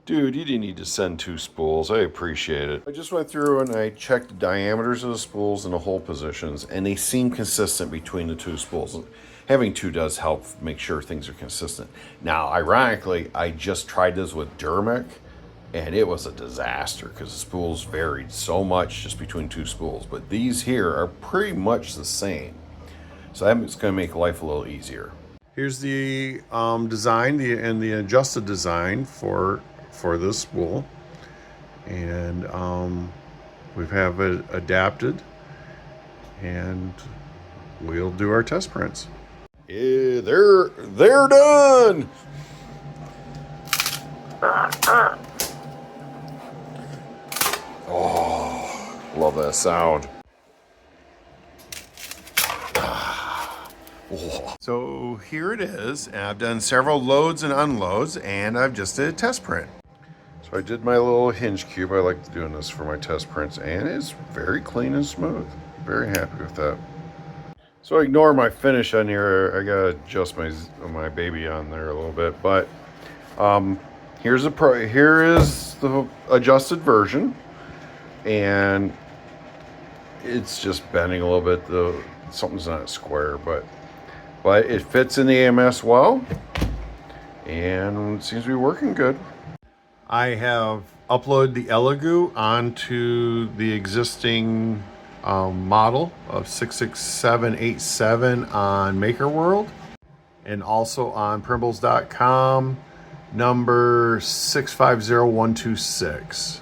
Dude, you didn't need to send 2 spools. I appreciate it. I just went through and I checked the diameters of the spools and the hole positions, and they seem consistent between the 2 spools. Having 2 does help make sure things are consistent. Now, ironically, I just tried this with Durmic, and it was a disaster because the spools varied so much just between 2 spools. But these here are pretty much the same. So that's going to make life a little easier. Here's the design, the adjusted design for this spool, and we have it adapted, and we'll do our test prints. Yeah, they're done. Oh, love that sound. So here it is, and I've done several loads and unloads, and I've just did a test print. So I did my little hinge cube. I like doing this for my test prints, and it's very clean and smooth. Very happy with that. So ignore my finish on here. I gotta adjust my baby on there a little bit, but here is the adjusted version, and it's just bending a little bit. Something's not square, but it fits in the AMS well, and it seems to be working good. I have uploaded the Elegoo onto the existing model of 66787 on MakerWorld, and also on Primbles.com number 650126.